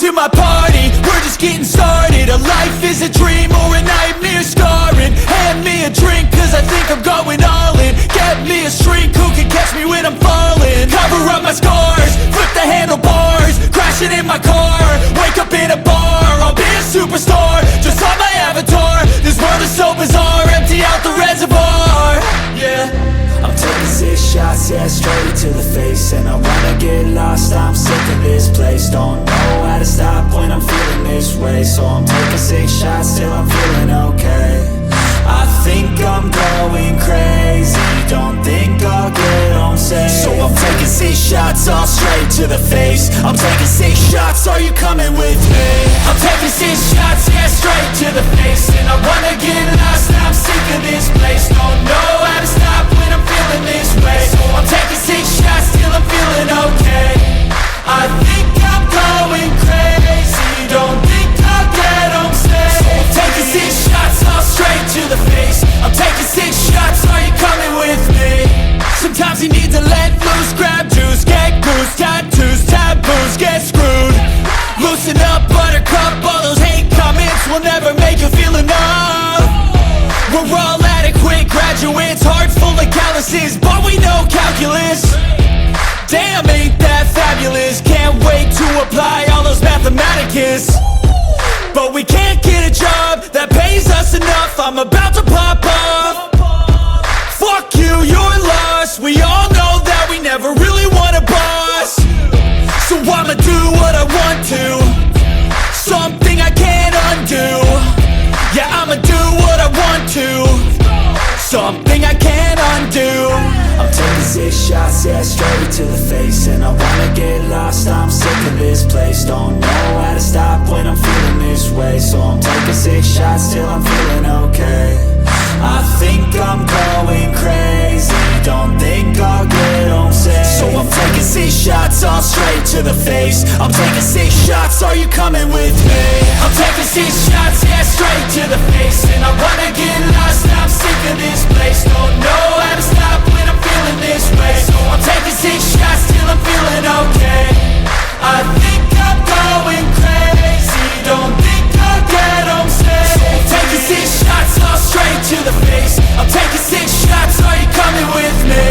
to my party, we're just getting started. A life is a dream or a nightmare scarring. Hand me a drink cause I think I'm going all in. Get me a shrink who can catch me when I'm falling. Cover up my scars, flip the handlebars, crashing in my car, wake up in a bar. I'll be a superstar, just on my avatar. This world is so bizarre, empty out the reservoir. Yeah, I'm taking 6 shots, yeah, straight to the face. And I wanna get lost, I'm sick of this place. Don't know how to stop when I'm feeling this way. So I'm taking 6 shots till I'm feeling okay. I think I'm going crazy, don't think I'll get home safe. So I'm taking 6 shots, all straight to the face. I'm taking 6 shots, are you coming with me? I'm taking 6 shots, yeah, straight to the face. And I wanna get lost, I'm sick of this place. Don't know how to stop when I'm feeling this way. So I'm taking 6 shots till I'm feeling okay. I think I'm going crazy, don't think I'll get home safe. So I'm taking 6 shots, all straight to the face. I'm taking 6 shots, are you coming with me? Sometimes you need to let loose, grab juice, get goose, tattoos, taboos, get screwed. Loosen up, buttercup, all those hate comments will never make you feel enough. We're all adequate graduates, heart full of calluses, but we know calculus. Damn, ain't that fabulous? Can't wait to apply all those mathematicus. But we can't get a job that pays us enough. I'm about to pop off. Fuck you, you're lost. We all know that we never really want a boss. So I'ma do what I want to, something I can't undo. Yeah, I'ma do what I want to, something I can't undo. I'm taking 6 shots, yeah, straight to the face. And I wanna get lost, I'm sick of this place. Don't know how to stop when I'm feeling this way. So I'm taking 6 shots till I'm feeling okay. I think I'm going crazy, don't think I'll get home safe. So I'm taking 6 shots, all straight to the face. I'm taking 6 shots, are you coming with me? I'm taking 6 shots, yeah, straight to the face. And I wanna get lost, I'm sick of this place. Don't know how to stop when I'm feeling this way. So I'm taking 6 shots till I'm feeling okay. I think I'm going crazy, don't think I'll get home safe. So I'm taking 6 shots, all straight to the face. I'm taking 6 shots, are you coming with me?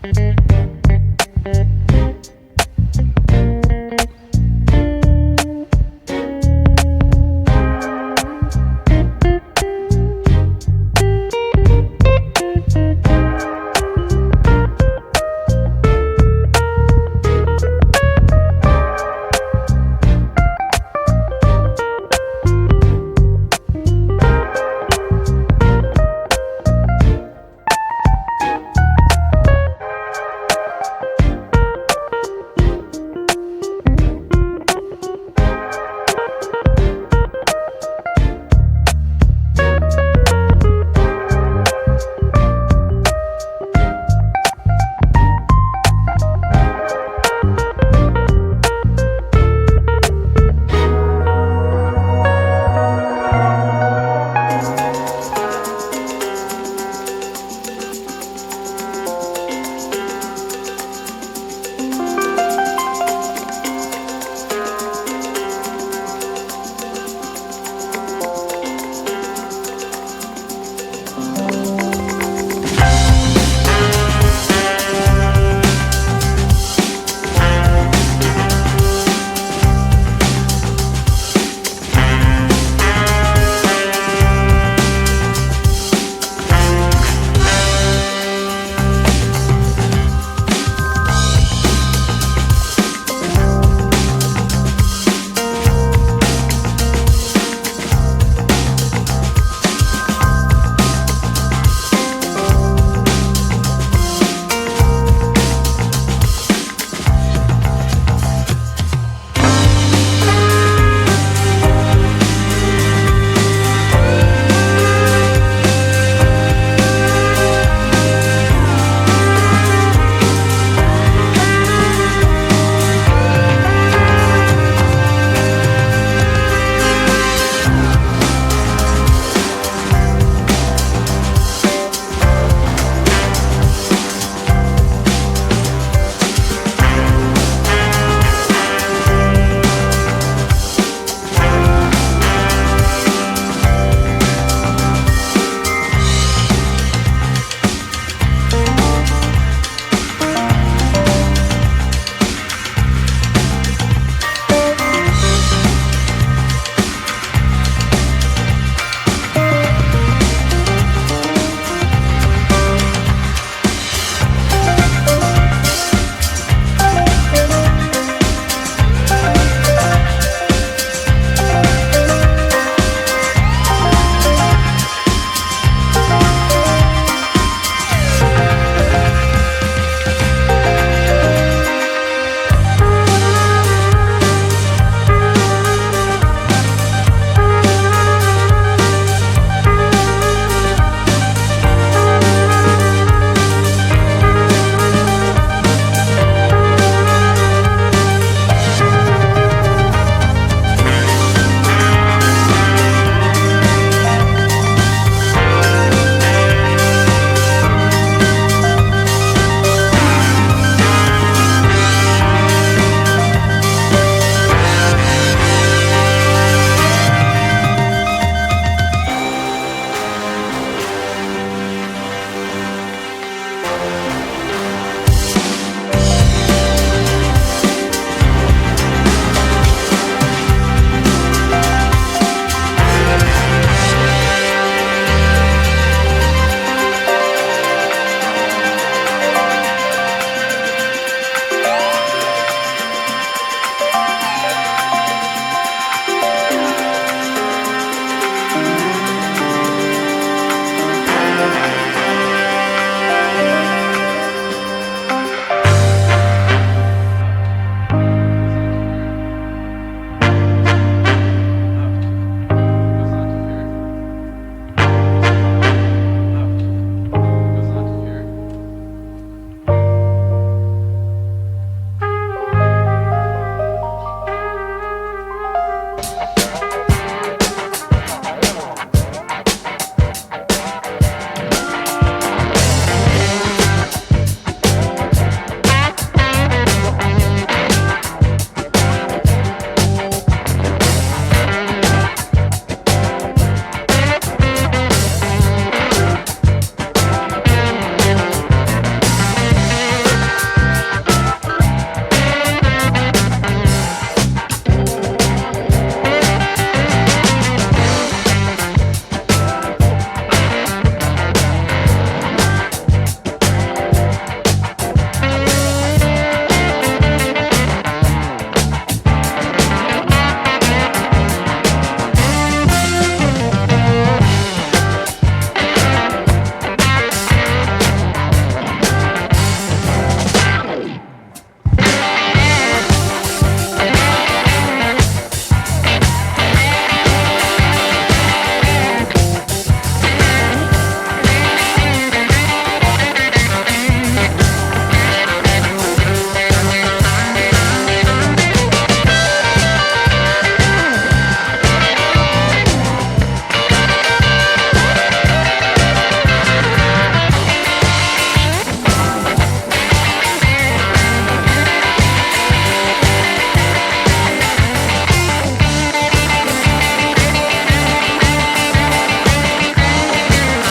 Thank you.